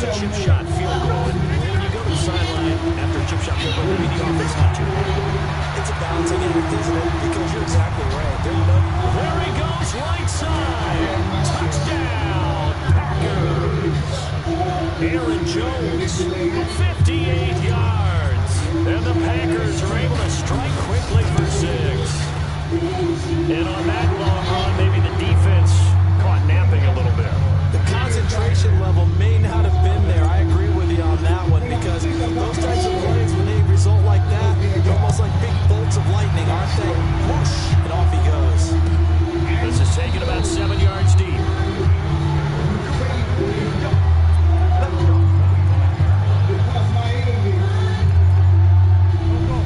was a chip shot field goal. And when you go to the sideline after a chip shot field goal, maybe the offense not too bad. It's a balancing act, isn't it? Because you're exactly right. There he goes, right side. Touchdown, Packers. Aaron Jones, 58 yards. And the Packers are able to strike quickly for 6. And on that long run, maybe the defense caught napping a little bit. The concentration level may not have been there. I agree with you on that one because those types of plays, when they result like that, they're almost like big bolts of lightning, aren't they? Whoosh, and off he goes. This is taken about 7 yards deep.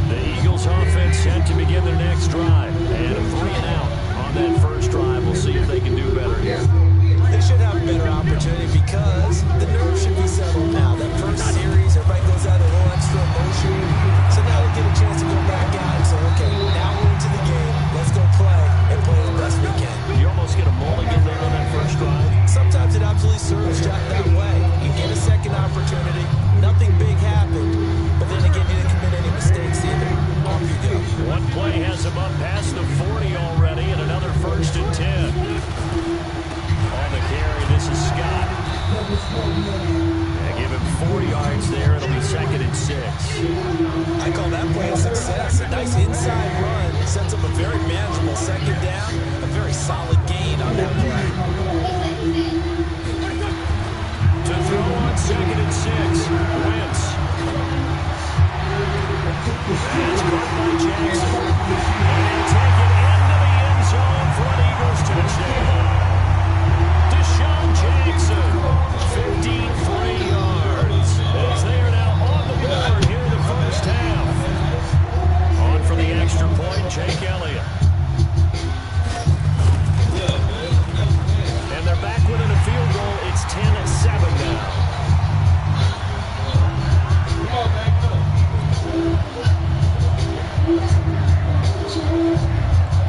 The Eagles offense set to begin their next drive. And a 3-and-out on that first drive. We'll see if they can do better here. They should have a better opportunity because the nerves should be settled now. That first series, everybody goes out a little extra emotion. So now they get a chance to go back out and say, okay, now we're into the game. Let's go play and play the best we can. You almost get a mulligan there on that first drive. Sometimes it absolutely serves Jack that way. You get a second opportunity. Nothing big happened. But then again, you didn't commit any mistakes either. Off you go. One play has him up past the 40 already and another 1st and 10. On the carry, this is Scott. Give him 4 yards there. It'll be 2nd and 6. I call that play a success. A nice inside run sets up a very manageable second down. A very solid gain on that play. To throw on 2nd and 6. Wentz. That's caught by Jackson. And he'll take it into the end zone for an Eagles touchdown. Jackson, 53 yards, as they are now on the board here in the first half. On for the extra point, Jake Elliott. And they're back within a field goal. It's 10-7 now.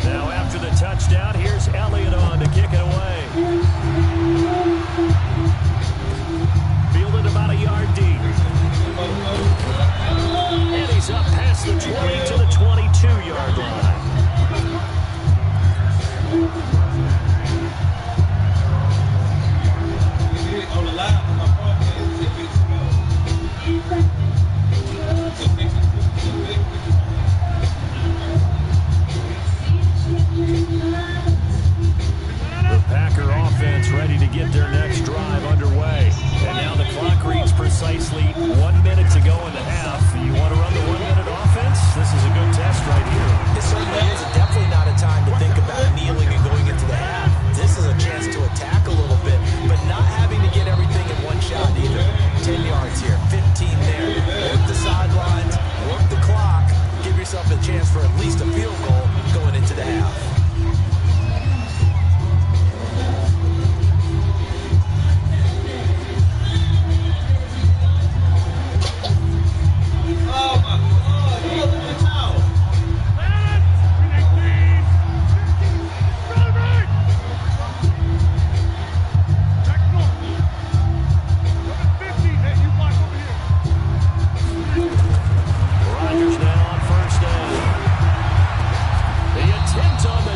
Now after the touchdown, here's Elliott on to kick it away. Fielded about a yard deep. And he's up past the 20 to the 22-yard line. The Packer offense ready to get their next drive underway. And now the clock reads precisely 1 minute to go in the half. You want to run the 1 minute offense? This is a good test right here. It certainly is. Definitely not a time to think about kneeling and going into the half. This is a chance to attack a little bit, but not having to get everything in one shot either. 10 yards here, 15 there. Work the sidelines, work the clock. Give yourself a chance for at least a field goal going into the half. Rodgers now on 1st down. The attempt on the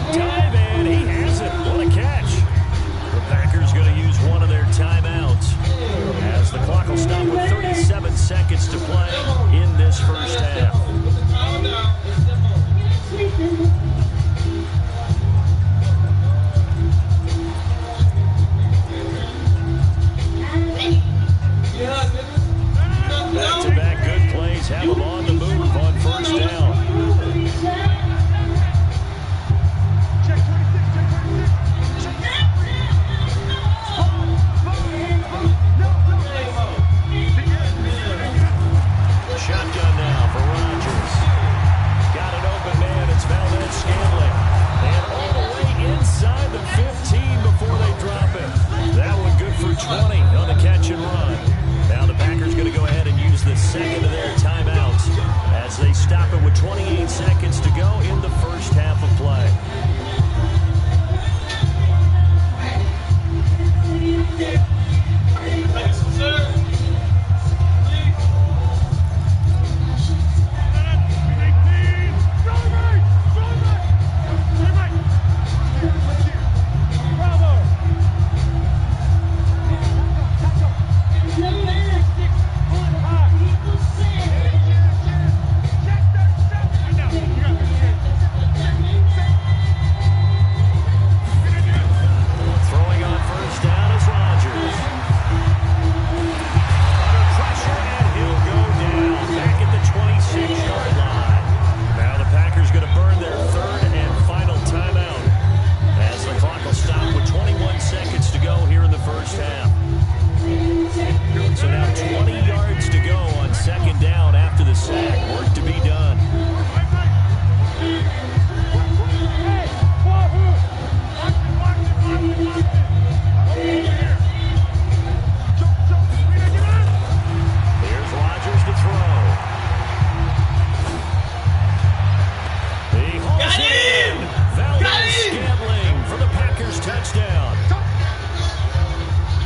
touchdown.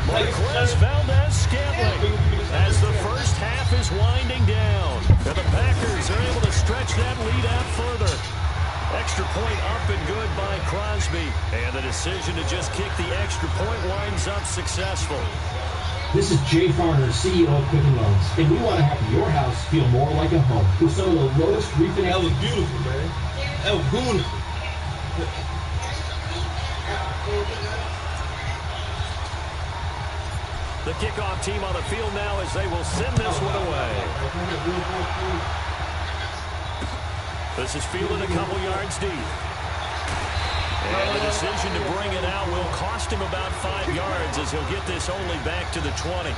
Marquez Valdez-Scantling as the first half is winding down. And the Packers are able to stretch that lead out further. Extra point up and good by Crosby. And the decision to just kick the extra point winds up successful. This is Jay Farner, CEO of Quicken Loans, and we want to have your house feel more like a home with some of the lowest refinance. That was beautiful, man. That was beautiful. The kickoff team on the field now as they will send this one away. This is fielded a couple yards deep. And the decision to bring it out will cost him about 5 yards as he'll get this only back to the 20.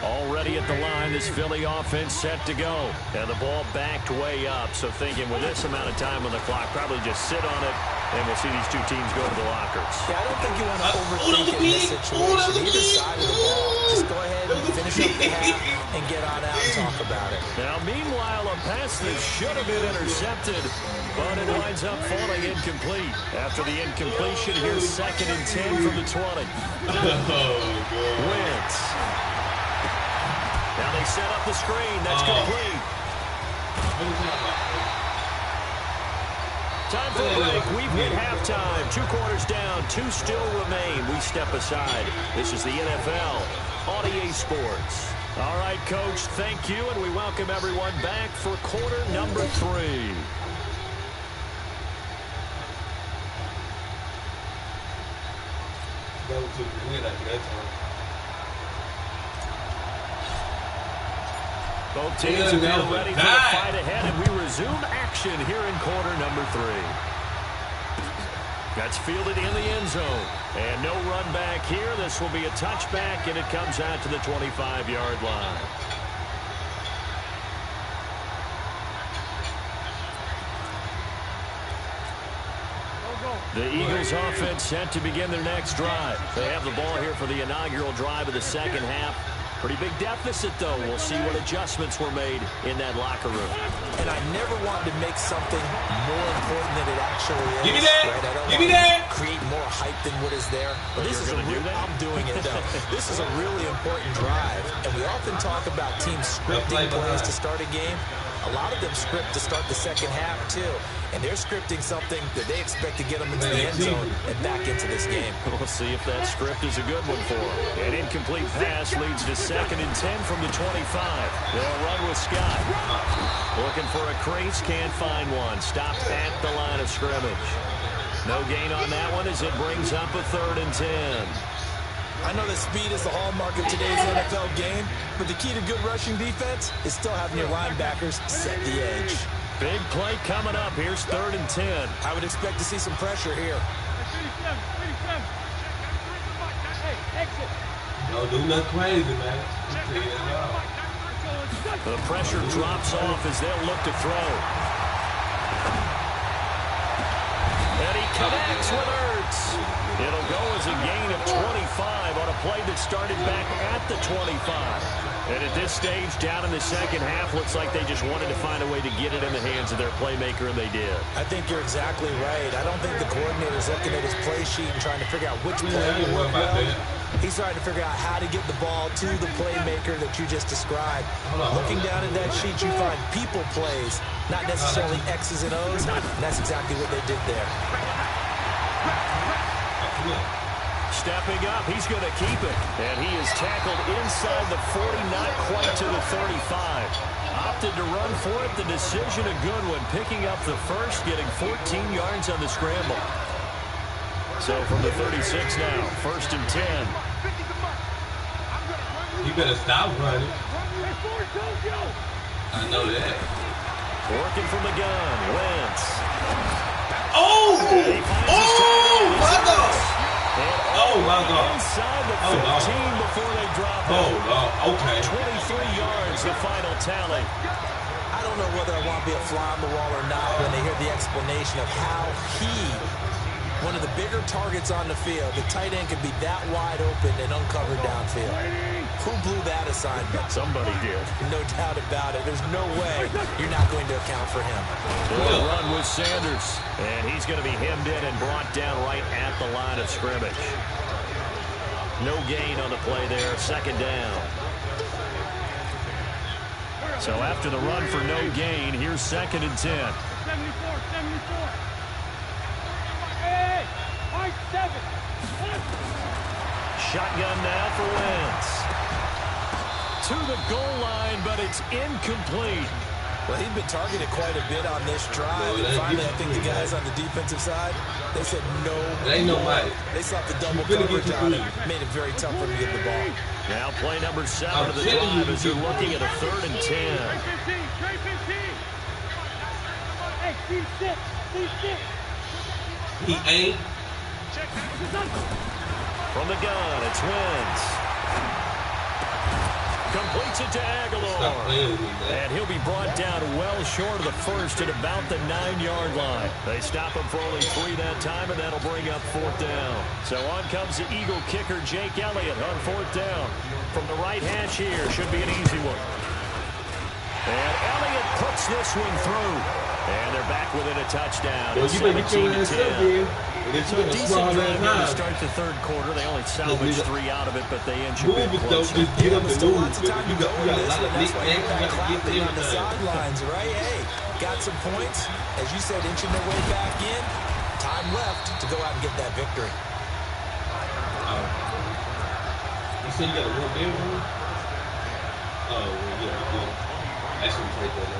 Already at the line, this Philly offense set to go. And the ball backed way up. So thinking with this amount of time on the clock, probably just sit on it, and we'll see these two teams go to the lockers. Yeah, I don't think you want to overthink it in this situation. Either side of the ball, just go ahead and finish up the half and get on out and talk about it. Now, meanwhile, a pass that should have been intercepted, but it winds up falling incomplete. After the incompletion, here's 2nd and 10 from the 20. Wentz. Now they set up the screen. That's complete. Time for a break. We've hit halftime. 2 quarters down. 2 still remain. We step aside. This is the NFL on EA Sports. All right, Coach, thank you, and we welcome everyone back for quarter number 3. That was a win after that time. Both teams are now ready for the fight ahead, and we resume action here in quarter number 3. That's fielded in the end zone. And no run back here. This will be a touchback, and it comes out to the 25-yard line. The Eagles offense set to begin their next drive. They have the ball here for the inaugural drive of the second half. Pretty big deficit, though. We'll see what adjustments were made in that locker room. And I never wanted to make something more important than it actually is. Give me that! Right? I don't Give me that! Create more hype than what is there. But this is I'm doing it, though. This is a really important drive. And we often talk about teams scripting plays to start a game. A lot of them script to start the second half, too. And they're scripting something that they expect to get them into the end zone and back into this game. We'll see if that script is a good one for them. An incomplete pass leads to 2nd and 10 from the 25. They'll run with Scott. Looking for a crease, can't find one. Stopped at the line of scrimmage. No gain on that one as it brings up a 3rd and 10. I know that speed is the hallmark of today's NFL game, but the key to good rushing defense is still having your linebackers set the edge. Big play coming up. Here's 3rd and 10. I would expect to see some pressure here. Don't do nothing crazy, man. The pressure drops off as they'll look to throw. And he connects with Ertz. It'll go as a gain of 25 on a play that started back at the 25. And at this stage, down in the second half, looks like they just wanted to find a way to get it in the hands of their playmaker, and they did. I think you're exactly right. I don't think the coordinator's looking at his play sheet and trying to figure out which play will work well. He's trying to figure out how to get the ball to the playmaker that you just described. Looking down at that sheet, you find people plays, not necessarily X's and O's. And that's exactly what they did there. Stepping up, he's going to keep it. And he is tackled inside the 40, not quite to the 35. Opted to run for it. The decision a good one. Picking up the first, getting 14 yards on the scramble. So from the 36 now, 1st and 10. You better stop running. I know that. Working from the gun, Wentz. Oh! Oh, my God! Oh, my God. inside the 15 before they drop it. Okay. 23 yards, the final tally. I don't know whether I want to be a fly on the wall or not when they hear the explanation of how one of the bigger targets on the field, the tight end could be that wide open and uncovered downfield. Who blew that assignment? Somebody did. No doubt about it. There's no way you're not going to account for him. The run with Sanders. And he's going to be hemmed in and brought down right at the line of scrimmage. No gain on the play there. Second down. So after the run for no gain, here's 2nd and 10. 74. Hey, 7. Shotgun now for Wentz. To the goal line, but it's incomplete. Well, he'd been targeted quite a bit on this drive. And finally, I think the guys on the defensive side, they said no. It ain't no way. They slapped the double coverage on him. Made it very tough for him to get the ball. Now play number 7 of the drive as they're looking at a 3rd and 10. Trey 15. Hey, C6. He ain't. From the gun, it's Wentz. Completes it to Aguilar. And he'll be brought down well short of the first at about the 9-yard line. They stop him for only 3 that time, and that'll bring up 4th down. So on comes the Eagle kicker, Jake Elliott, on 4th down. From the right hash here, should be an easy one. And Elliott puts this one through. And they're back within a touchdown. Well, you better get your ass up there. So a decent drive here to start the 3rd quarter. They only salvaged 3 out of it, but they inch a bit closer. Get up and Still move. lots of time to go in this, and that's why you're back clapping on the sidelines, right? Hey, got some points. As you said, inching their way back in. Time left to go out and get that victory. You said you got a real big one? Oh, yeah. Actually, take that.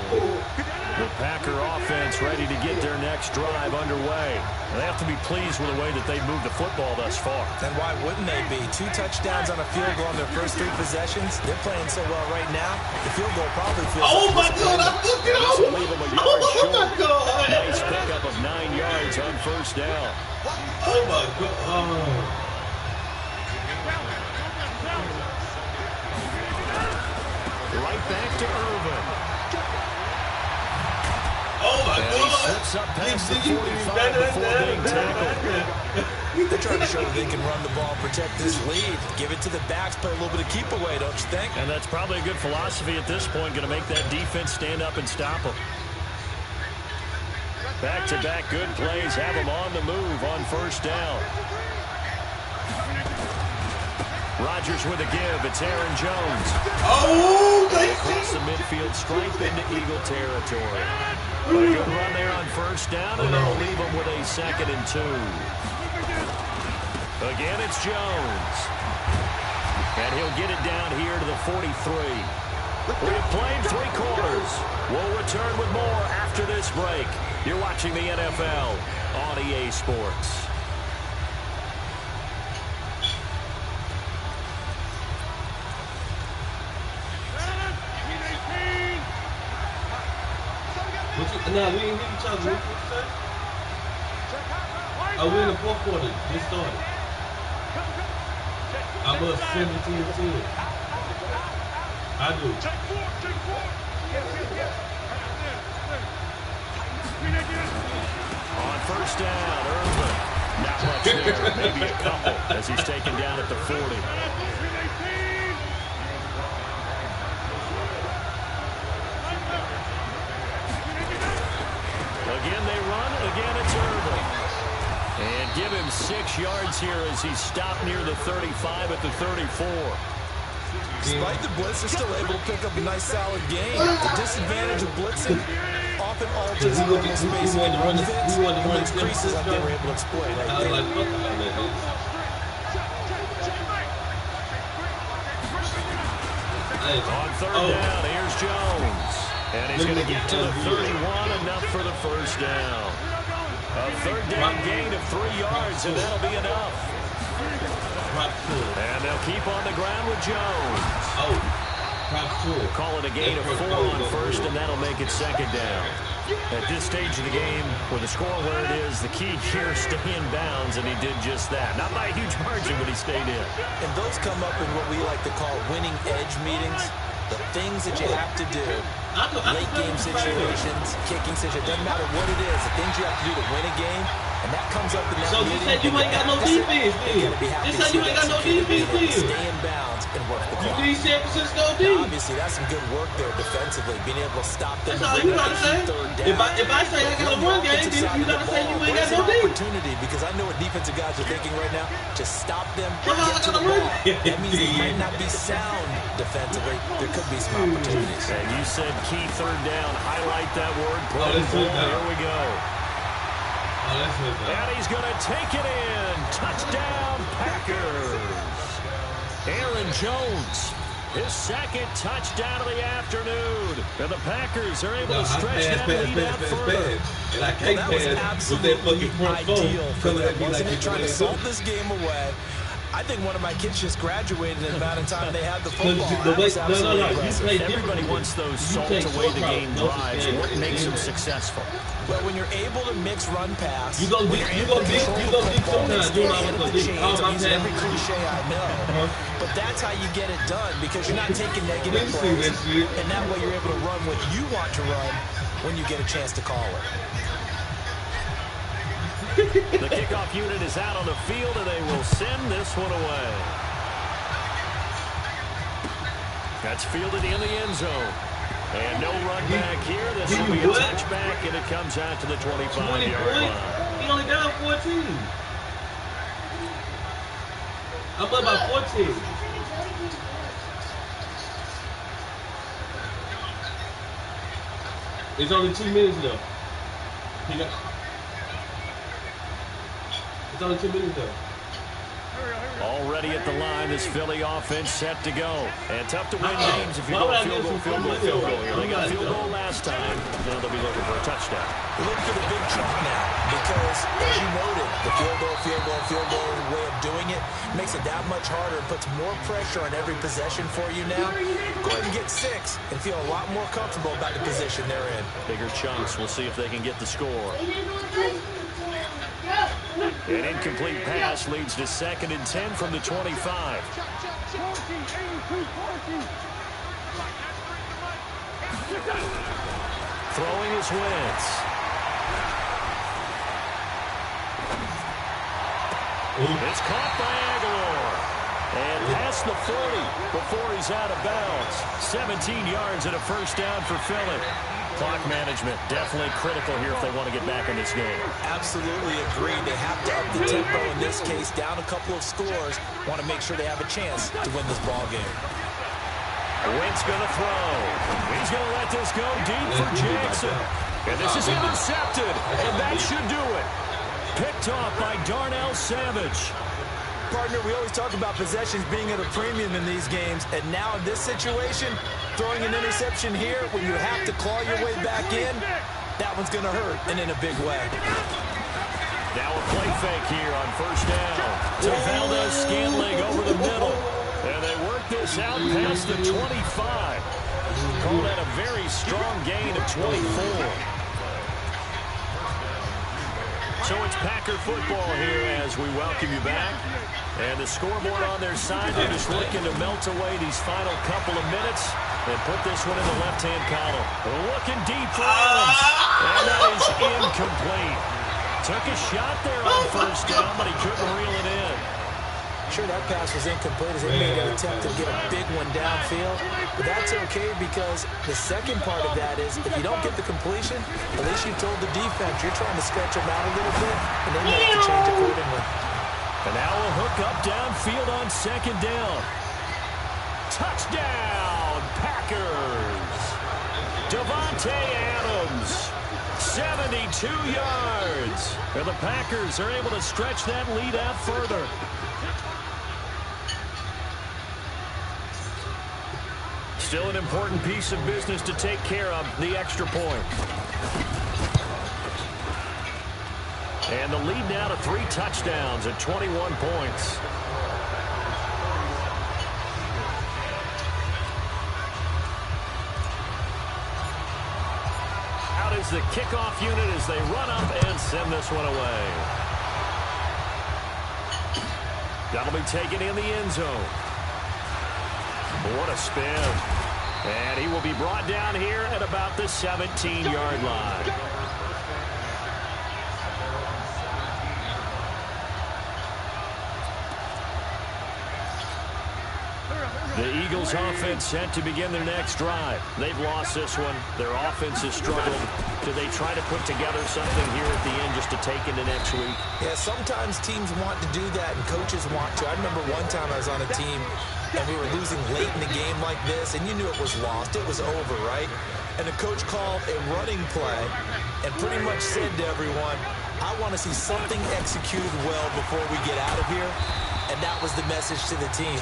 The Packer offense ready to get their next drive underway. They have to be pleased with the way that they've moved the football thus far. And why wouldn't they be? 2 touchdowns on a field goal on their first 3 possessions. They're playing so well right now. The field goal probably feels Oh, my God. This will leave them a yard Oh, short. my God. Nice pickup of 9 yards on 1st down. Oh, my God. Oh. Right back to Irvin. Oh, my And he God. slips up past the 45 before being tackled. They're trying to show that they can run the ball and protect this lead. Give it to the backs, play a little bit of keep away, don't you think? And that's probably a good philosophy at this point, going to make that defense stand up and stop them. Back-to-back good plays have them on the move on 1st down. Rodgers with a give. It's Aaron Jones. Oh, Across the midfield stripe into Eagle territory. A good run there on 1st down, and they'll leave them with a 2nd and 2. Again, it's Jones. And he'll get it down here to the 43. We have played 3 quarters. We'll return with more after this break. You're watching the NFL on EA Sports. Nah, we ain't hit each other. Oh, we're in the 4th quarter. Just started. I'm up 17-10. I do. On 1st down, Irvin. Not much there. Maybe a couple as he's taken down at the 40. Again, they run. Again, it's Irvin. And give him 6 yards here as he's stopped near the 35 at the 34. Despite the blitz, they're still able to pick up a nice, solid gain. The disadvantage of blitzing often alters the normal spacing and run fits. It makes creases like they were able to exploit right I was there. like, fuck that. On 3rd down, here's Jones. And he's going to get to the 31, enough for the 1st down. A 3rd down gain of 3 yards, and that'll be enough. And they'll keep on the ground with Jones. Oh, Call it a gain of 4 on 1st, and that'll make it 2nd down. At this stage of the game, with the score where it is, the key here is stay in bounds, and he did just that. Not by a huge margin, but he stayed in. And those come up in what we like to call winning edge meetings. The things that you have to do, late game situations, kicking situations, doesn't matter what it is, the things you have to do to win a game, and that comes up in that So meeting. you said you ain't got no defense, then. Just say you ain't got no defense, then. Stay in bounds and work the clock. You need San Francisco Now, defense. obviously, that's some good work there defensively, being able to stop them. That's all you gotta say. If I say I got a run game, then you gotta say you ain't got no defense. Opportunity, because I know what defensive guys are thinking right now. Just stop them, Well, get to the I got a run ball. game. That means they might not be sound defensively. There could be some opportunities. And you said key third down. Highlight that word. Put Oh, it in that's bold. good now. Here we go. Oh, that's good. And he's going to take it in. Touchdown, Packers. Aaron Jones, his second touchdown of the afternoon. And the Packers are able to stretch that lead out further. And I can't That was pass with that fucking front foot. ideal for Coming them, at me wasn't like it? Trying to salt this game away. I think one of my kids just graduated in the amount of time they had the football. That was absolutely impressive. Everybody wants those salt away the game drives. What makes them successful? Well, when you're able to mix run pass, You go deep sometimes. You know I'm every saying. cliche I know, but that's how you get it done, because you're not taking negative plays, and that way you're able to run what you want to run when you get a chance to call it. The kickoff unit is out on the field, and they will send this one away. That's fielded in the end zone. And no run back here. This will be a touchback, and it comes out to the 25-yard line. He only down 14. I'm up by 14. It's only 2 minutes left. It's only 2 minutes left. Already at the line, this Philly offense set to go. And tough to win games if you go field goal here. They got field goal last time. Now they'll be looking for a touchdown. Look for the big chunk now, because, as you noted, the field goal way of doing it makes it that much harder and puts more pressure on every possession for you now. Go ahead and get 6 and feel a lot more comfortable about the position they're in. Bigger chunks. We'll see if they can get the score. An incomplete pass leads to 2nd and 10 from the 25. Throwing his Wentz. It's caught by Aguilar. And past the 40 before he's out of bounds. 17 yards and a first down for Philly. Clock management definitely critical here if they want to get back in this game. Absolutely agree. They have to up the tempo in this case, down a couple of scores. Want to make sure they have a chance to win this ball game. Wentz going to throw. He's going to let this go deep for Jackson. And this is intercepted, and that should do it. Picked off by Darnell Savage. Partner, we always talk about possessions being at a premium in these games, and now in this situation, throwing an interception here when you have to claw your way back in, that one's going to hurt, and in a big way. Now a play fake here on first down. To Valdez-Scantling over the middle. And they work this out past the 25. Call that a very strong gain of 24. So it's Packer football here as we welcome you back. And the scoreboard on their side, they're just looking to melt away these final couple of minutes and put this one in the left-hand column. Looking deep for Adams. And that is incomplete. Took a shot there on first down, but he couldn't reel it in. Sure, that pass was incomplete as they made an attempt to get a big one downfield. But that's okay, because the second part of that is if you don't get the completion, at least you told the defense you're trying to stretch them out a little bit, and they may have to change accordingly. And now a hook up downfield on second down. Touchdown, Packers. Davante Adams, 72 yards. And the Packers are able to stretch that lead out further. Still an important piece of business to take care of, the extra point. And the lead now to 3 touchdowns at 21 points. Out deploys the kickoff unit as they run up and send this one away. That'll be taken in the end zone. What a spin. And he will be brought down here at about the 17-yard line. The Eagles offense set to begin their next drive. They've lost this one. Their offense has struggled. Do they try to put together something here at the end just to take into next week? Yeah, sometimes teams want to do that and coaches want to. I remember one time I was on a team and we were losing late in the game like this, and you knew it was lost. It was over, right? And the coach called a running play and pretty much said to everyone, I want to see something executed well before we get out of here. And that was the message to the team.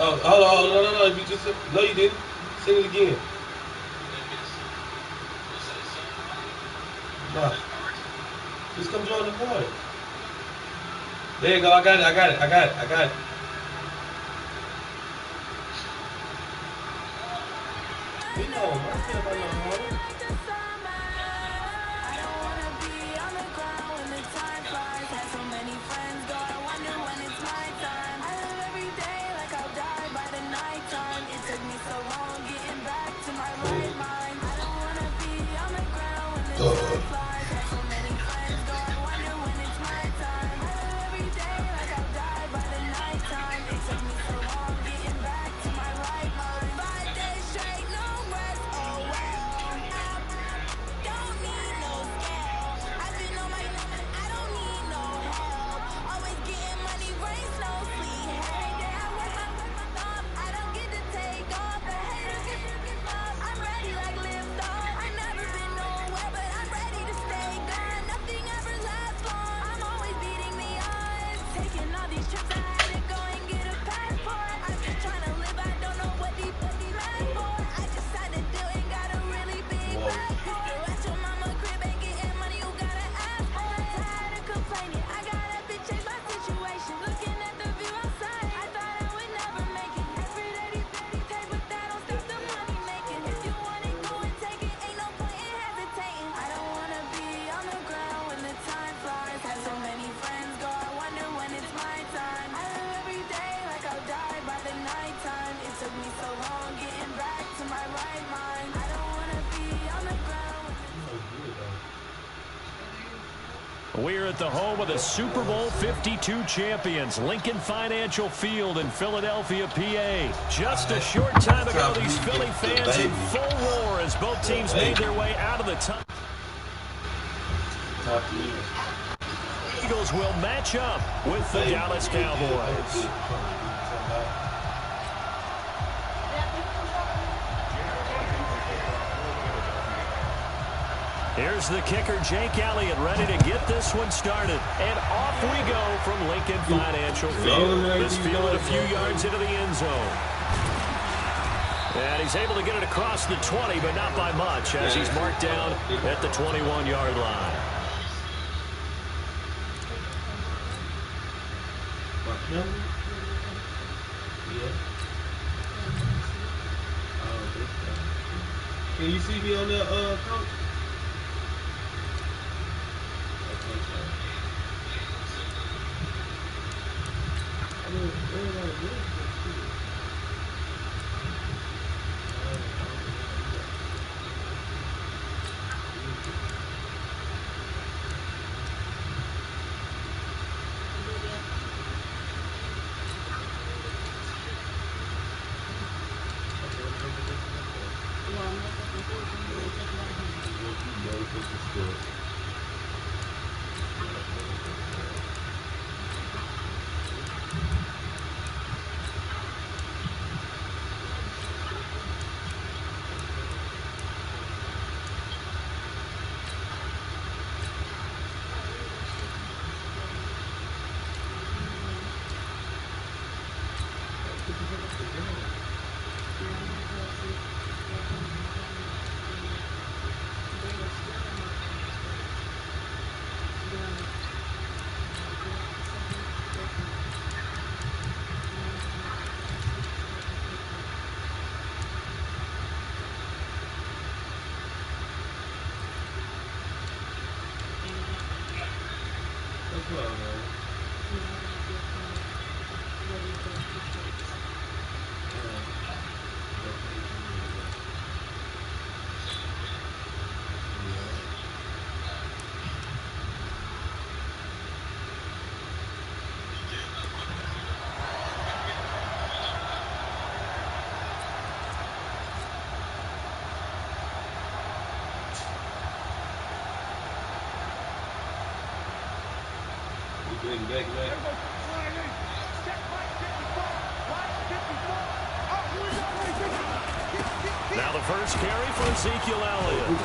Oh, hold on, no. If you just no, you didn't. Sing it again. Nah. Just come join the party. There you go. I got it. We know. I can't find no harder. We're at the home of the Super Bowl 52 champions, Lincoln Financial Field in Philadelphia, PA. Just a short time ago, these Philly fans in full roar as both teams made their way out of the top. Eagles will match up with the Dallas Cowboys. Here's the kicker, Jake Elliott, ready to get this one started. And off we go from Lincoln Financial Field. This field a few yards into the end zone. And he's able to get it across the 20, but not by much, as he's marked down at the 21-yard line. Can you see me on the coach? That's what, man. Getting back, man. Now the first carry for Ezekiel Elliott.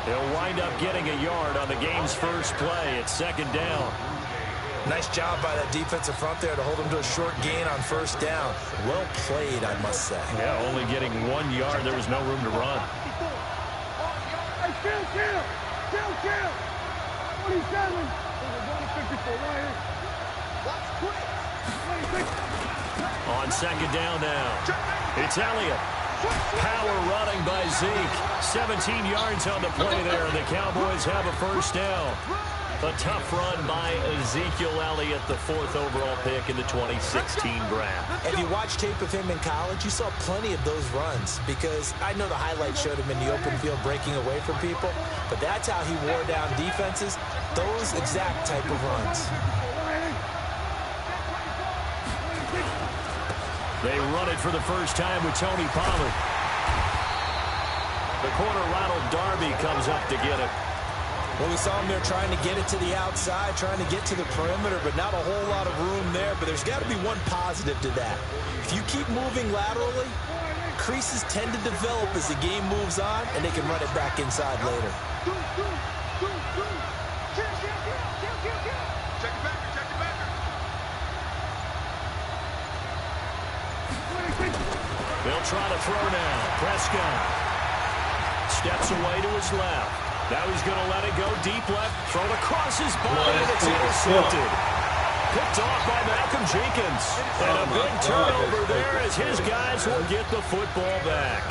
He'll wind up getting a yard on the game's first play. It's second down. Nice job by that defensive front there to hold him to a short gain on first down. Well played, I must say. Yeah, only getting 1 yard. There was no room to run. Hey, kill! 27. On second down now, it's Elliott. Power running by Zeke. 17 yards on the play there, and the Cowboys have a first down. A tough run by Ezekiel Elliott, the 4th overall pick in the 2016 draft. If you watch tape of him in college, you saw plenty of those runs, because I know the highlights showed him in the open field breaking away from people, but that's how he wore down defenses, those exact type of runs. They run it for the first time with Tony Pollard. The corner, Ronald Darby, comes up to get it. Well, we saw him there trying to get it to the outside, trying to get to the perimeter, but not a whole lot of room there. But there's got to be one positive to that. If you keep moving laterally, creases tend to develop as the game moves on, and they can run it back inside later. They'll try to throw now. Prescott steps away to his left. Now he's going to let it go deep left. Throw it across his body, and it's intercepted. Picked off by Malcolm Jenkins. And a big turnover there as his guys will get the football back.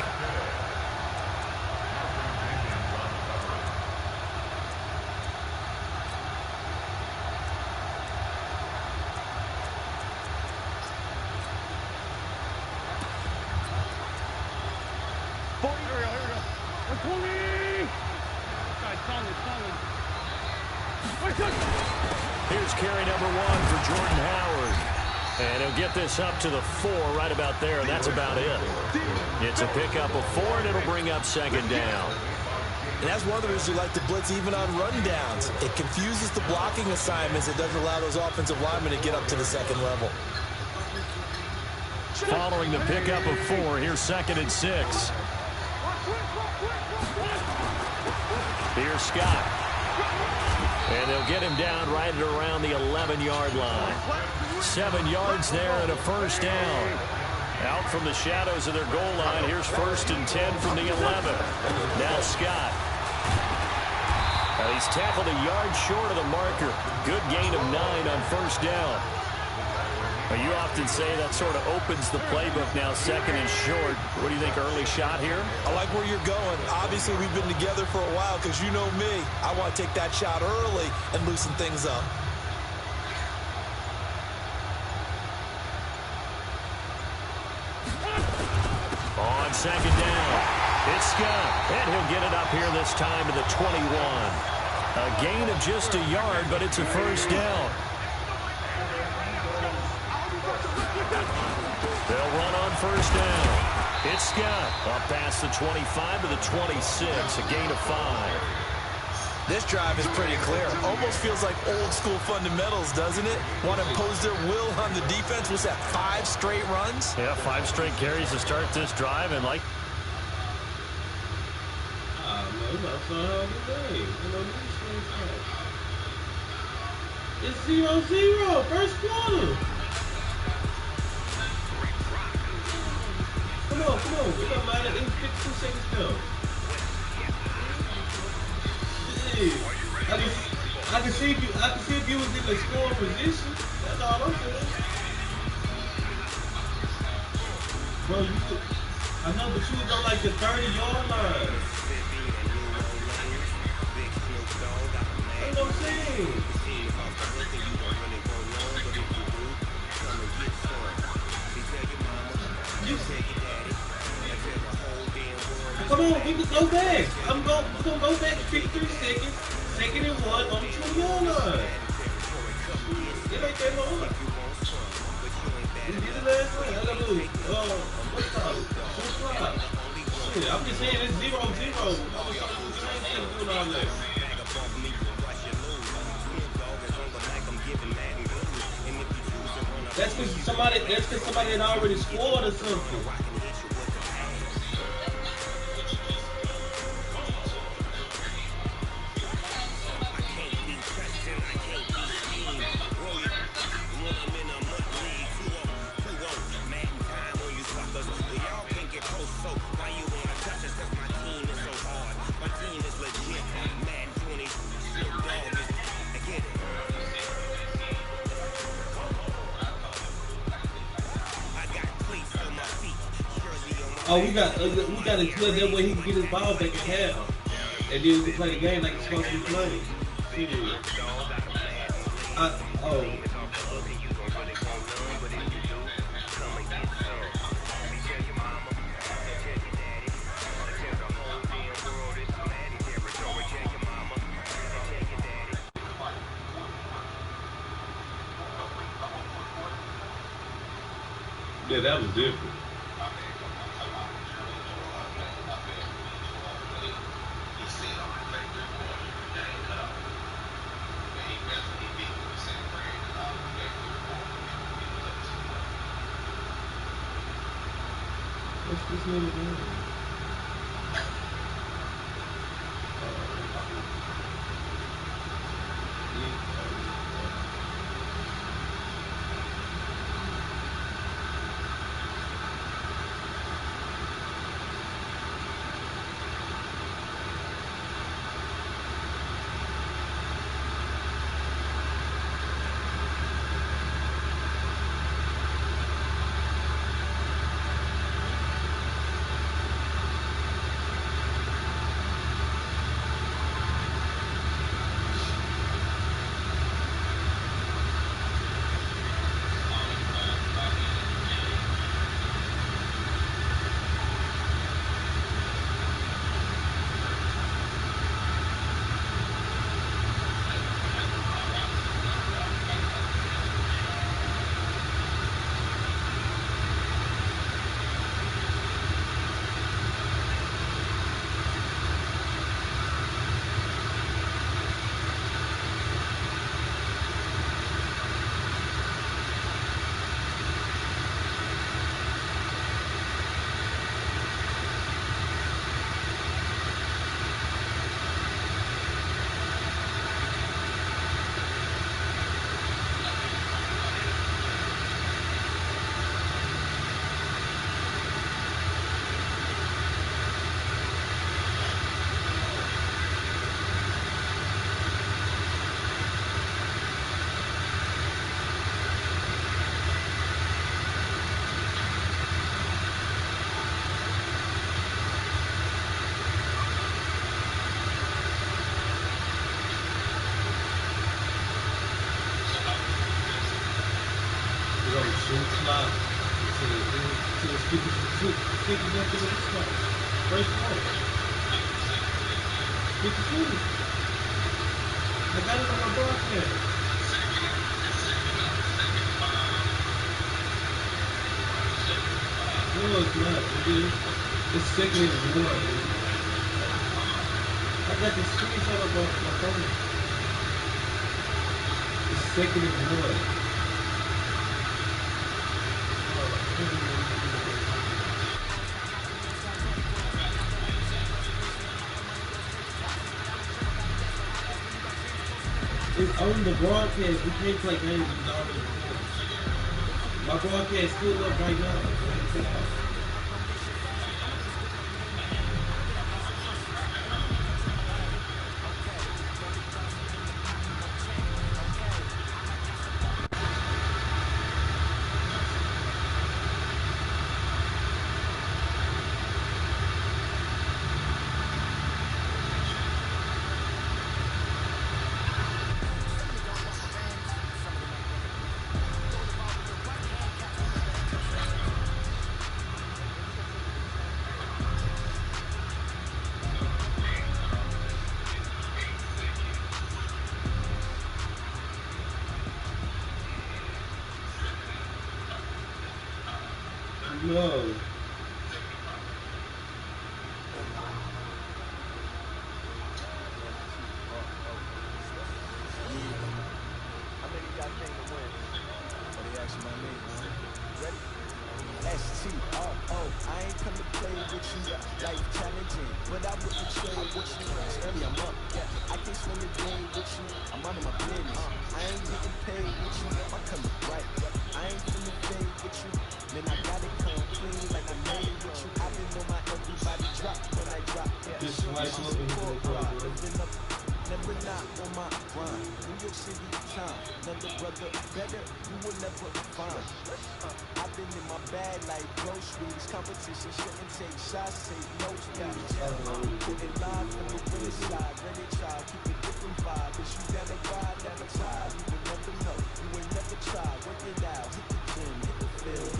Here's carry number 1 for Jordan Howard. And he'll get this up to the 4 right about there. That's about it. It's a pickup of 4, and it'll bring up second down. And that's one of the reasons we like to blitz even on rundowns. It confuses the blocking assignments. It doesn't allow those offensive linemen to get up to the second level. Following the pickup of 4, here's 2nd and 6. Here's Scott. And they'll get him down right at around the 11-yard line. 7 yards there and a first down. Out from the shadows of their goal line. Here's 1st and 10 from the 11. Now Scott. He's tackled a yard short of the marker. Good gain of 9 on first down. You often say that sort of opens the playbook now, 2nd and short. What do you think, early shot here? I like where you're going. Obviously, we've been together for a while because you know me. I want to take that shot early and loosen things up. On second down, it's Scott. And he'll get it up here this time to the 21. A gain of just a yard, but it's a first down. They'll run on first down. It's Scott up past the 25 to the 26, a gain of 5. This drive is pretty clear. Almost feels like old school fundamentals, doesn't it? Want to impose their will on the defense. Was that 5 straight runs? Yeah, 5 straight carries to start this drive, and like. It's 0-0, first quarter. Come on. We got mine at 52 seconds now. I can see if you was in the scoring position. That's all I'm saying. Bro, I know, but you was on like the 30-yard line. That's what I'm saying. Go back. We're gonna go back 53 seconds. Second and 1 on the 20-yard line. It ain't that long. We did it last night. I gotta lose. What's up? Shit, I'm just saying it's 0-0. I was talking about the same thing doing all that. That's because somebody had already scored or something. Oh, we got to clear that way he can get his ball back in half, and then we can play the game like it's supposed to be played. Yeah, that was different. What's this nigga doing? First one. 52. I got it on my broadcast. No, it's not. It's second and 1. I got the screenshot of my phone. It's second and 1. It's on the broadcast. We can't play games without it. My broadcast still up right now. No. I ain't come to play with you, life challenging, but I wouldn't trade with you. It's early, I'm up, yeah. I can spend the day with you, I'm running my business. I ain't getting paid with you, my color bright. I ain't finna fade with you, then I got it come clean like I made with you. I've been on my everybody drop when I drop. Just like living up, never not on my grind. New York City time, another brother better, you will never find. I've been in my bag like groceries. Competition shouldn't take shots, take notes, guys. Putting live from the winning side, ready try, keep a different vibe. Is you down the ride, down the tide? You will never know, you ain't never try. Work it out, hit the gym, hit the field.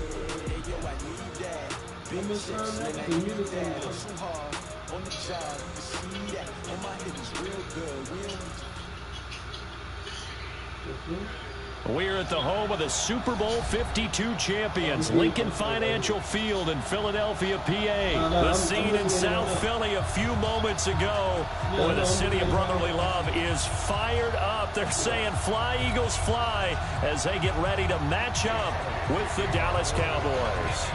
Hey, yo, I need that. Big chips, man, I need that. Hustle hard on the job, you can see that. On my hit is real good, real. We're at the home of the Super Bowl 52 champions, Lincoln Financial Field in Philadelphia, PA. The scene in South Philly a few moments ago where the city of brotherly love is fired up. They're saying fly, Eagles, fly as they get ready to match up with the Dallas Cowboys.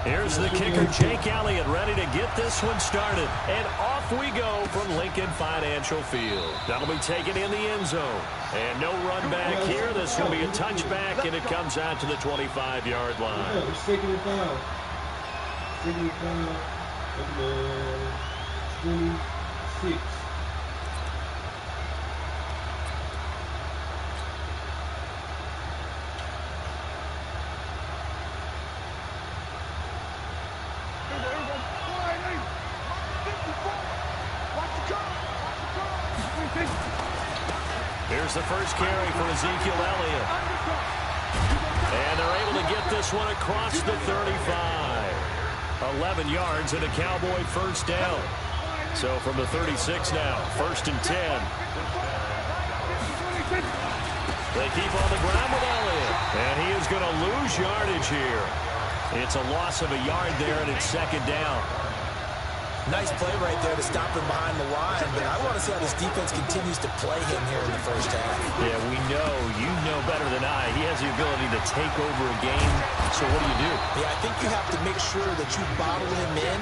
Here's the kicker, Jake Elliott, ready to get this one started. And off we go from Lincoln Financial Field. That'll be taken in the end zone. And no run back here. This will be a touchback, and it comes out to the 25-yard line. Yeah, it's taking it down. Taking it down at the 26. Here's the first carry for Ezekiel Elliott. And they're able to get this one across the 35. 11 yards and a Cowboy first down. So from the 36 now, first and 10. They keep on the ground with Elliott. And he is going to lose yardage here. It's a loss of a yard there, and it's second down. Nice play right there to stop him behind the line, but I want to see how this defense continues to play him here in the first half. Yeah, we know, you know better than I. He has the ability to take over a game, so what do? Yeah, I think you have to make sure that you bottle him in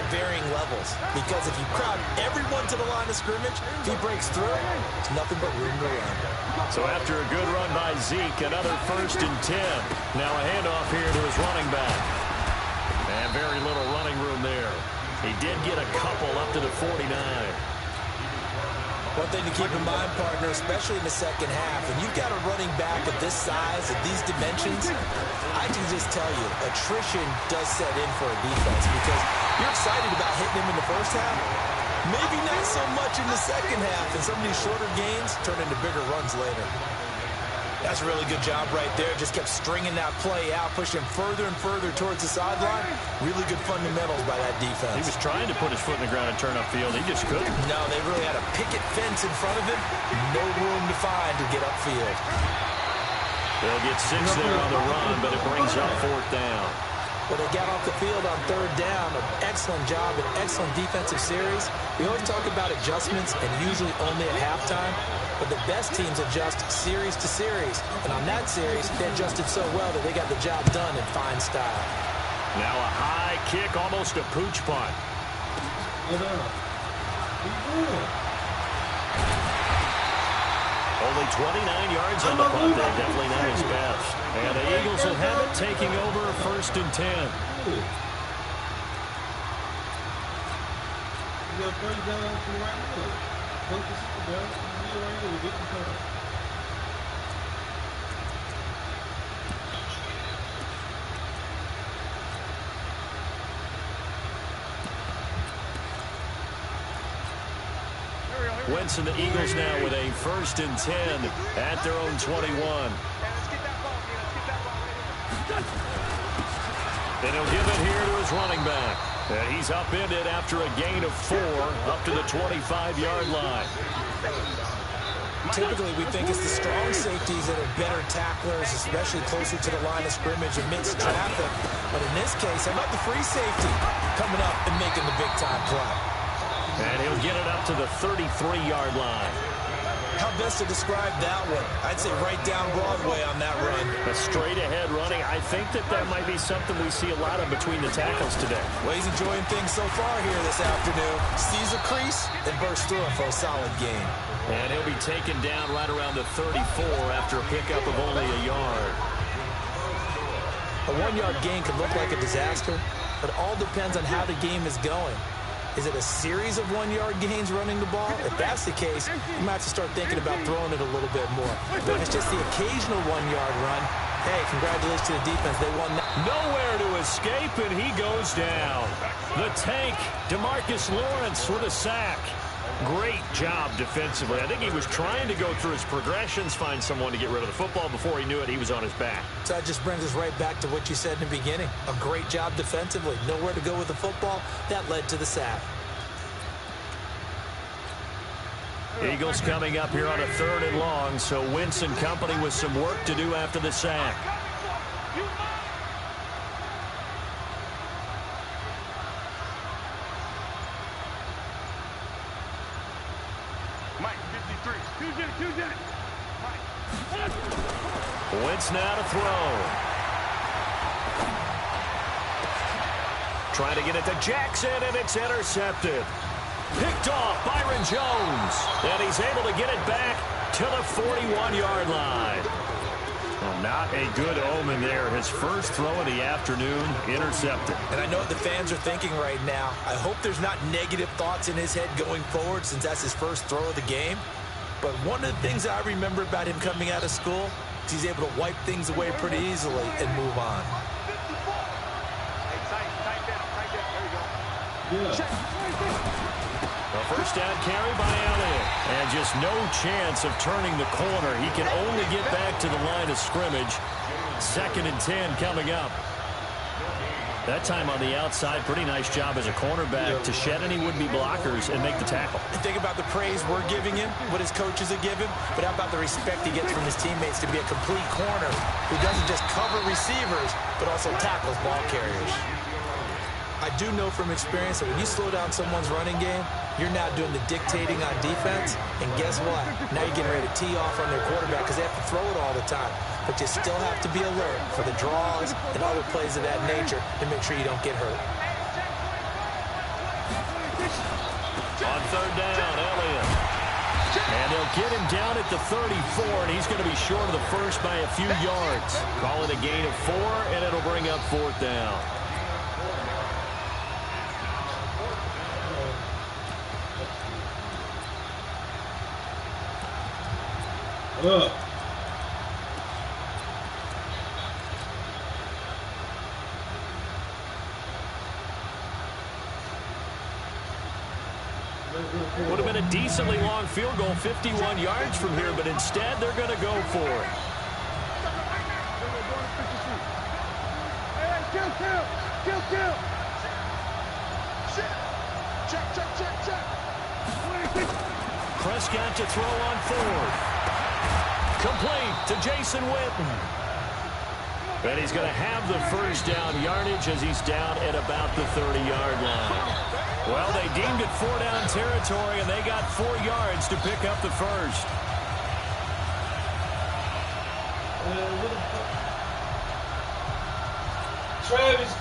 at varying levels, because if you crowd everyone to the line of scrimmage, if he breaks through, it's nothing but room to run. So after a good run by Zeke, another first and 10. Now a handoff here to his running back. And very little running room there. He did get a couple up to the 49. One thing to keep in mind, partner, especially in the second half, when you've got a running back of this size, of these dimensions, I can just tell you, attrition does set in for a defense because you're excited about hitting him in the first half. Maybe not so much in the second half, and some of these shorter gains turn into bigger runs later. That's a really good job right there. Just kept stringing that play out, pushing further and further towards the sideline. Really good fundamentals by that defense. He was trying to put his foot in the ground and turn upfield. He just couldn't. No, they really had a picket fence in front of him. No room to find to get upfield. They'll get 6 there on the run, but it brings up fourth down. Well, they got off the field on third down. An excellent job, an excellent defensive series. We always talk about adjustments, and usually only at halftime. But the best teams adjust series to series. And on that series, they adjusted so well that they got the job done in fine style. Now a high kick, almost a pooch punt. Only 29 yards on the punt there. Definitely not his best. And the Eagles will have it, taking over first and 10. Wentz and the Eagles now with a first and 10 at their own 21. And he'll give it here to his running back. And he's upended after a gain of 4 up to the 25-yard line. typically we think it's the strong safeties that are better tacklers, especially closer to the line of scrimmage amidst traffic. But in this case, how about the free safety coming up and making the big-time play? And he'll get it up to the 33-yard line. How best to describe that one? I'd say right down Broadway on that run. A straight-ahead running. I think that might be something we see a lot of between the tackles today. Well, he's enjoying things so far here this afternoon. Sees a crease and bursts through it for a solid gain. And he'll be taken down right around the 34 after a pickup of only a yard. A 1-yard gain could look like a disaster, but it all depends on how the game is going. Is it a series of 1-yard gains running the ball? If that's the case, you might have to start thinking about throwing it a little bit more. But if it's just the occasional 1-yard run, hey, congratulations to the defense. They won that. Nowhere to escape, and he goes down. The tank, DeMarcus Lawrence with a sack. Great job defensively. I think he was trying to go through his progressions, find someone to get rid of the football. Before he knew it, he was on his back. So that just brings us right back to what you said in the beginning. A great job defensively. Nowhere to go with the football. That led to the sack. Eagles coming up here on a 3rd and long, so Wentz and company with some work to do after the sack. Wentz now to throw. Trying to get it to Jackson, and it's intercepted. Picked off Byron Jones, and he's able to get it back to the 41-yard line. Well, not a good omen there. His first throw of the afternoon, intercepted. And I know what the fans are thinking right now. I hope there's not negative thoughts in his head going forward since that's his first throw of the game. But one of the things I remember about him coming out of school is he's able to wipe things away pretty easily and move on. A first down carry by Elliott. And just no chance of turning the corner. He can only get back to the line of scrimmage. 2nd and 10 coming up. That time on the outside, pretty nice job as a cornerback to shed any would-be blockers and make the tackle. Think about the praise we're giving him, what his coaches are giving, but how about the respect he gets from his teammates to be a complete corner who doesn't just cover receivers, but also tackles ball carriers. I do know from experience that when you slow down someone's running game, you're now doing the dictating on defense, and guess what? Now you're getting ready to tee off on their quarterback because they have to throw it all the time. But you still have to be alert for the draws and other plays of that nature to make sure you don't get hurt. On 3rd down, Elliott. And they'll get him down at the 34, and he's going to be short of the first by a few yards. Call it a gain of 4, and it'll bring up 4th down. Would have been a decently long field goal, 51 yards from here, but instead they're going to go for it. Prescott to throw on 4th. Complete to Jason Witten. And he's going to have the first down yardage as he's down at about the 30-yard line. Well, they deemed it 4-down territory, and they got 4 yards to pick up the first. Travis,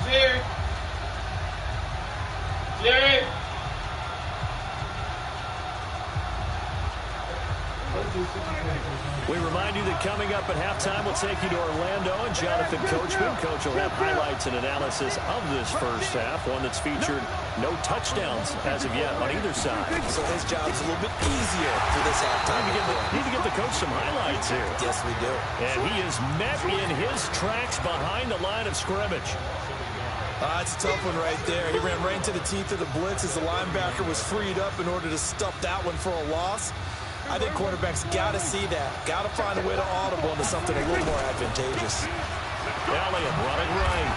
Jerry. We remind you that coming up at halftime, we'll take you to Orlando and Jonathan Coachman. Coach will have highlights and analysis of this first half, one that's featured no touchdowns as of yet on either side. So his job's a little bit easier for this halftime. Need to give the coach some highlights here. Yes, we do. And he is met in his tracks behind the line of scrimmage. It's a tough one right there. He ran right into the teeth of the blitz as the linebacker was freed up in order to stuff that one for a loss. I think quarterbacks got to see that. Got to find a way to audible into something a little more advantageous. Elliott running right.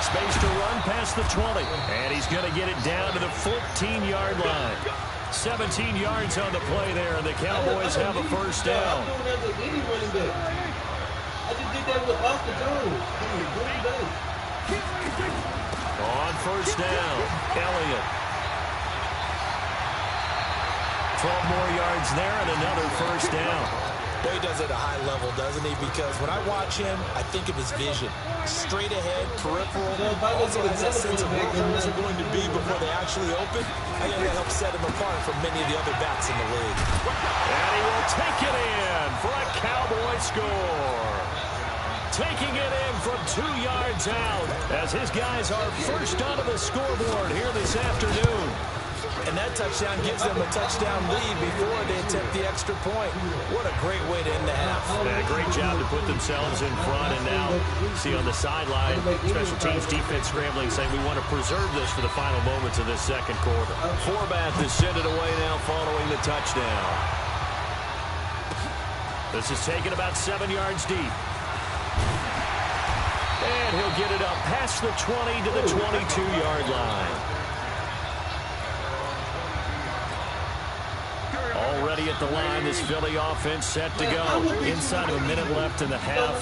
Space to run past the 20. And he's going to get it down to the 14-yard line. 17 yards on the play there, and the Cowboys have a first down. I'm doing that with any running back. I just did that with Austin Jones. On first down, Elliott. 12 more yards there and another first down. Well, he does it at a high level, doesn't he? Because when I watch him, I think of his vision. Straight ahead, peripheral. Also has that sense of where holes are going to be before they actually open. I think that helps set him apart from many of the other backs in the league. And he will take it in for a Cowboy score. Taking it in from 2 yards out as his guys are first onto the scoreboard here this afternoon. And that touchdown gives them a touchdown lead before they attempt the extra point. What a great way to end the half. Yeah, great job to put themselves in front. And now, see on the sideline, special teams defense scrambling, saying we want to preserve this for the final moments of this second quarter. Forbath to send it away now following the touchdown. This is taken about 7 yards deep. And he'll get it up past the 20 to the 22-yard line. Already at the line, this Philly offense set to go. Inside of a minute left in the half.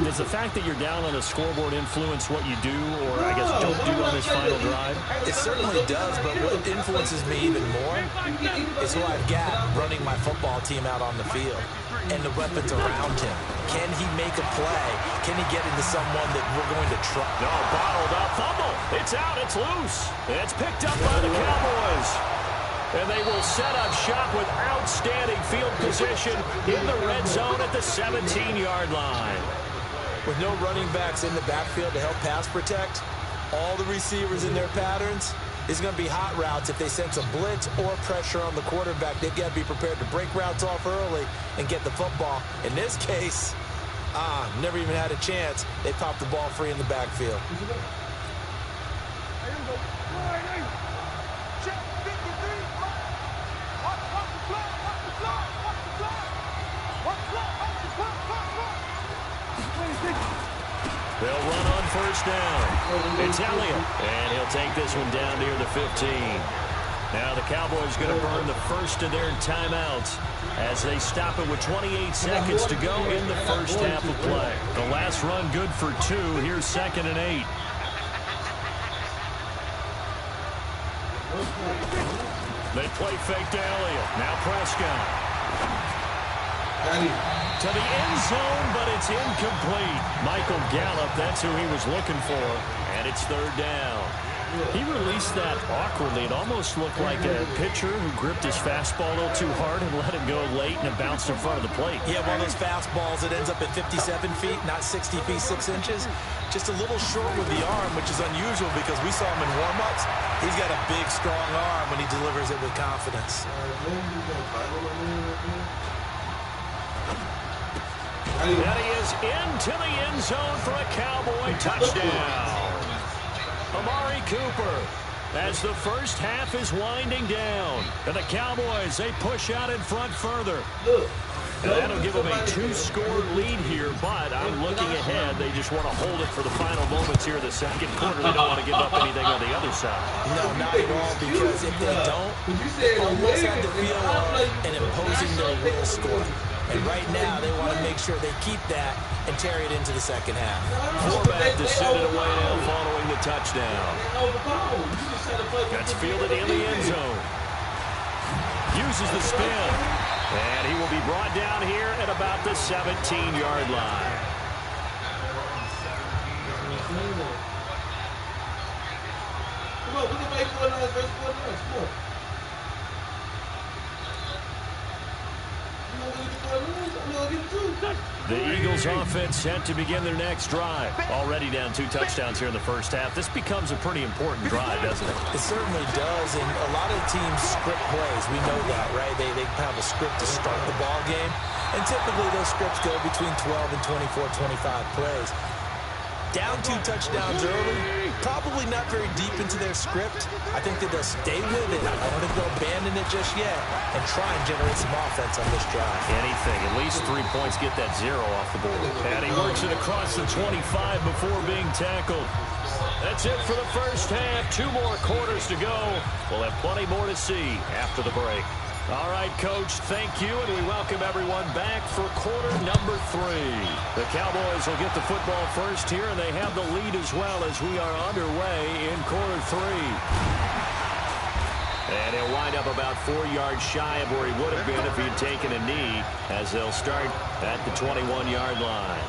Does the fact that you're down on a scoreboard influence what you do, or I guess don't do on this final drive? It certainly does, but what influences me even more is who I've got running my football team out on the field and the weapons around him. Can he make a play? Can he get into someone that we're going to try? No, bottled up, fumble. It's out, it's loose. It's picked up by the Cowboys. And they will set up shop with outstanding field position in the red zone at the 17-yard line. With no running backs in the backfield to help pass protect, all the receivers in their patterns, it's going to be hot routes. If they sense a blitz or pressure on the quarterback, they've got to be prepared to break routes off early and get the football. In this case, never even had a chance. They popped the ball free in the backfield. They'll run on first down. It's Elliott, and he'll take this one down near the 15. Now the Cowboys going to burn the first of their timeouts as they stop it with 28 seconds to go in the first half of play. The last run good for 2. Here's 2nd and 8. They play fake to Elliott. Now Prescott. To the end zone, but it's incomplete. Michael Gallup, that's who he was looking for, and it's 3rd down. He released that awkwardly. It almost looked like a pitcher who gripped his fastball a little too hard and let it go late, and it bounced in front of the plate. Yeah, one of those fastballs that ends up at 57 feet, not 60 feet, 6 inches. Just a little short with the arm, which is unusual because we saw him in warm-ups. He's got a big, strong arm when he delivers it with confidence. And he is into the end zone for a Cowboy touchdown. Amari Cooper, as the first half is winding down. And the Cowboys, they push out in front further. And that'll give them a 2-score lead here, but I'm looking ahead. They just want to hold it for the final moments here in the second quarter. They don't want to give up anything on the other side. No, not at all, because if they don't, they almost have to feel an imposing their will score. And right now, they want to make sure they keep that and carry it into the second half. Forbath to send it away now following the touchdown. That's fielded in the end zone. Uses the spin. And he will be brought down here at about the 17-yard line. Come on, we can make 49 versus 49. Come on. The Eagles offense set to begin their next drive. Already down 2 touchdowns here in the first half. This becomes a pretty important drive, doesn't it? It certainly does, and a lot of teams script plays. We know that, right? They have a script to start the ball game, and typically those scripts go between 12 and 24, 25 plays. Down 2 touchdowns early, probably not very deep into their script. I think that they'll stay with it. I don't think they'll abandon it just yet and try and generate some offense on this drive. Anything. At least 3 points, get that 0 off the board. And he works it across the 25 before being tackled. That's it for the first half. 2 more quarters to go. We'll have plenty more to see after the break. All right, Coach, thank you, and we welcome everyone back for quarter number 3. The Cowboys will get the football first here, and they have the lead as well as we are underway in quarter 3. And he'll wind up about 4 yards shy of where he would have been if he'd taken a knee, as they'll start at the 21-yard line.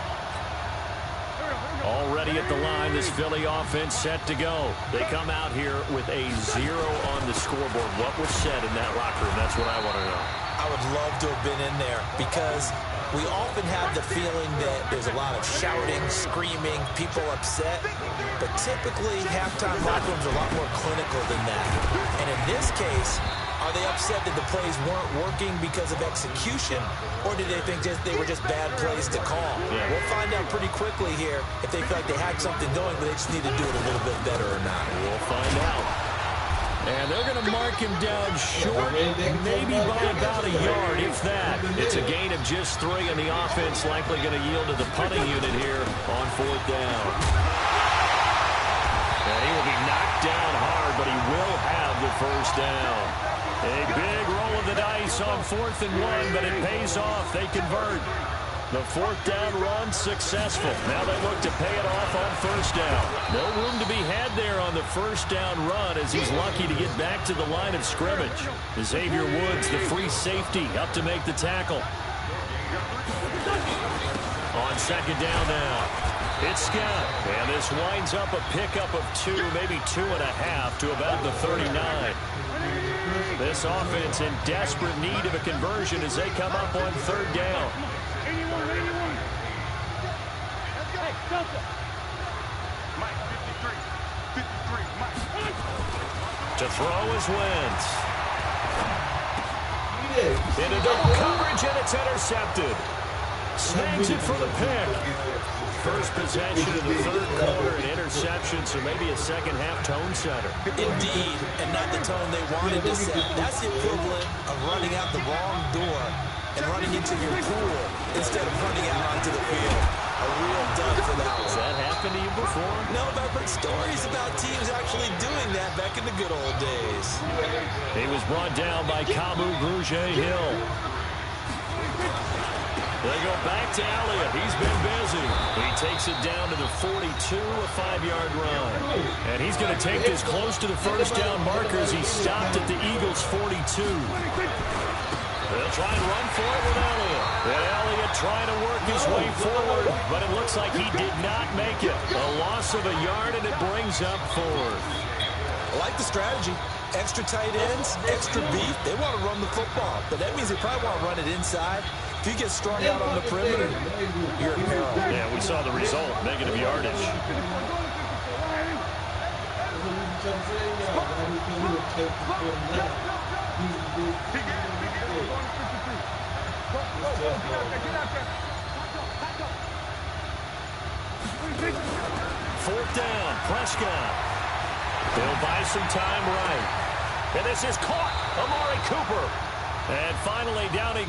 Already at the line, this Philly offense set to go. They come out here with a 0 on the scoreboard. What was said in that locker room? That's what I want to know. I would love to have been in there because we often have the feeling that there's a lot of shouting, screaming, people upset. But typically, halftime locker rooms are a lot more clinical than that. And in this case, are they upset that the plays weren't working because of execution, or did they think they were just bad plays to call? Yeah. We'll find out pretty quickly here if they feel like they had something going, but they just need to do it a little bit better or not. We'll find out. And they're going to mark him down short, maybe by about a yard, if that. It's a gain of just 3, and the offense likely going to yield to the punting unit here on 4th down. And he will be knocked down hard, but he will have the first down. A big roll of the dice on 4th and 1, but it pays off. They convert. The 4th down run successful. Now they look to pay it off on 1st down. No room to be had there on the 1st down run as he's lucky to get back to the line of scrimmage. Xavier Woods, the free safety, up to make the tackle. On 2nd down now. It's Scott. And this winds up a pickup of 2, maybe 2.5 to about the 39. This offense in desperate need of a conversion as they come up on 3rd down. 81. Hey, Delta. Mike, 53, Mike. To throw is Wentz. Into double coverage, and it's intercepted. Snags it for the pick. First possession of the 3rd quarter, an interception, so maybe a second-half tone setter. Indeed, and not the tone they wanted to set. That's the equivalent of running out the wrong door and running into your pool instead of running out onto the field. A real dud for that one. Has that happened to you before? No, but I've heard stories about teams actually doing that back in the good old days. He was brought down by Kamu Grugier-Hill. They go back to Elliott. He's been busy. He takes it down to the 42, a 5-yard run. And he's going to take this close to the 1st down marker as he stopped at the Eagles' 42. They'll try and run for it with Elliott. And Elliott trying to work his way forward, but it looks like he did not make it. A loss of a yard, and it brings up 4th. I like the strategy. Extra tight ends, extra beef. They want to run the football, but that means they probably want to run it inside. If you get strung out on the perimeter, you're in peril. Yeah, we saw the result, negative yardage. Fourth down, Prescott. They'll buy some time right. And this is caught. Amari Cooper. And finally down he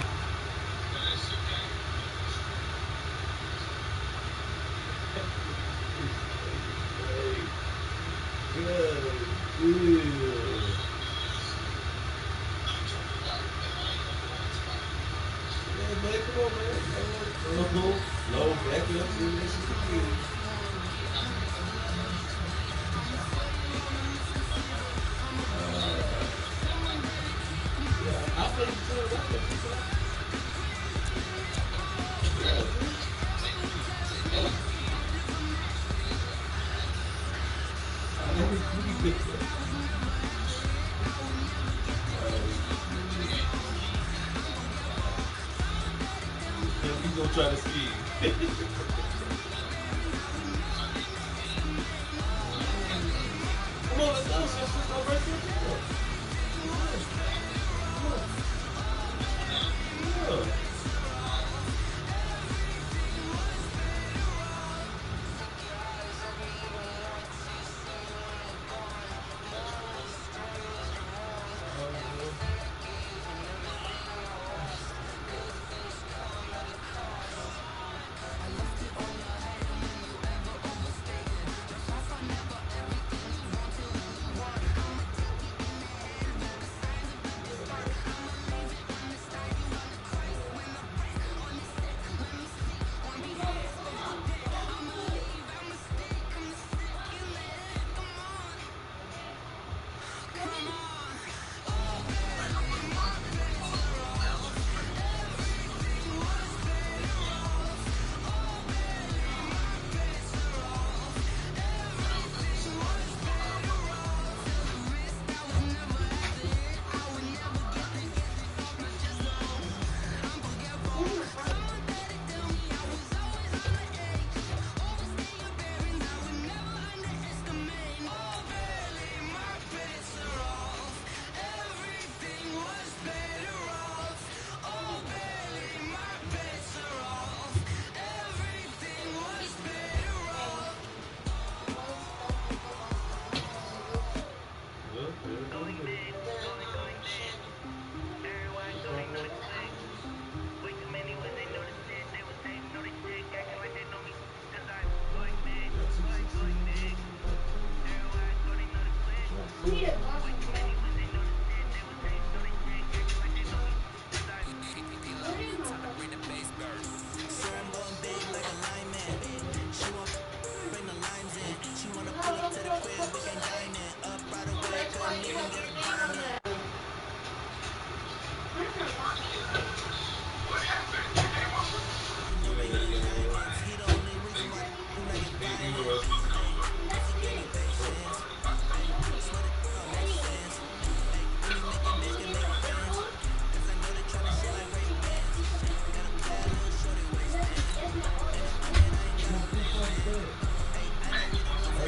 gonna try to ski. Come on, let's go. Let's go right there. Come on.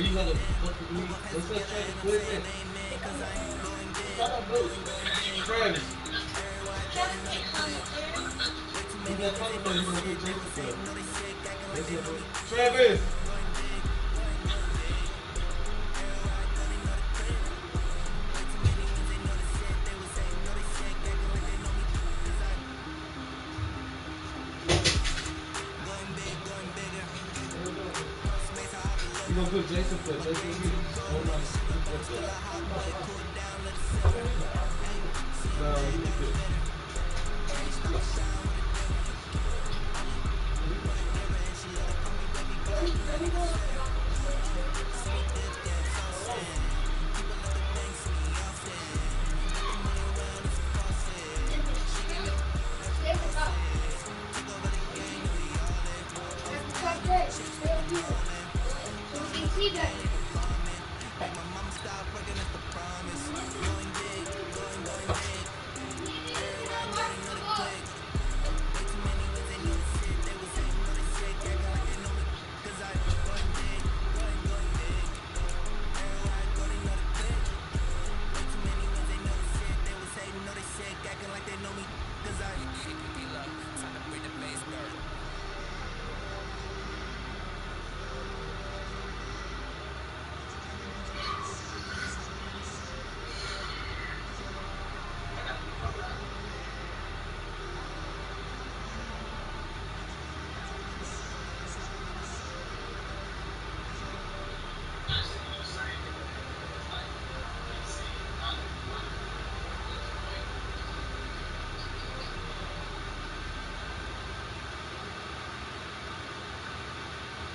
you gotta fucking do. What's up, Travis? Where's that? Shut up, bro. Travis. He's that fucking player. He's gonna put Jason up. What's up, bro? Travis. You gonna put Jason for Jason here? Oh my. No, you can put.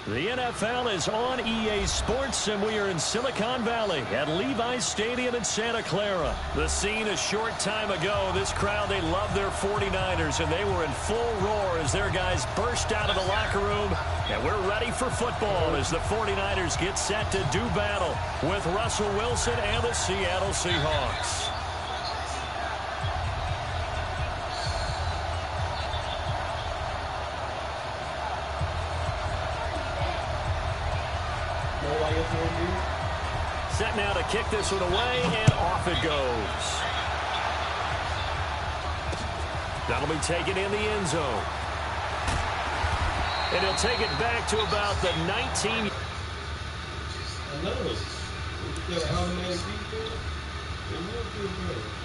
The NFL is on EA Sports, and we are in Silicon Valley at Levi's Stadium in Santa Clara. The scene a short time ago, this crowd, they love their 49ers, and they were in full roar as their guys burst out of the locker room. And we're ready for football as the 49ers get set to do battle with Russell Wilson and the Seattle Seahawks. Set now to kick this one away, and off it goes. That'll be taken in the end zone. And he'll take it back to about the 19. I know. It's got an automatic defense. It will feel good.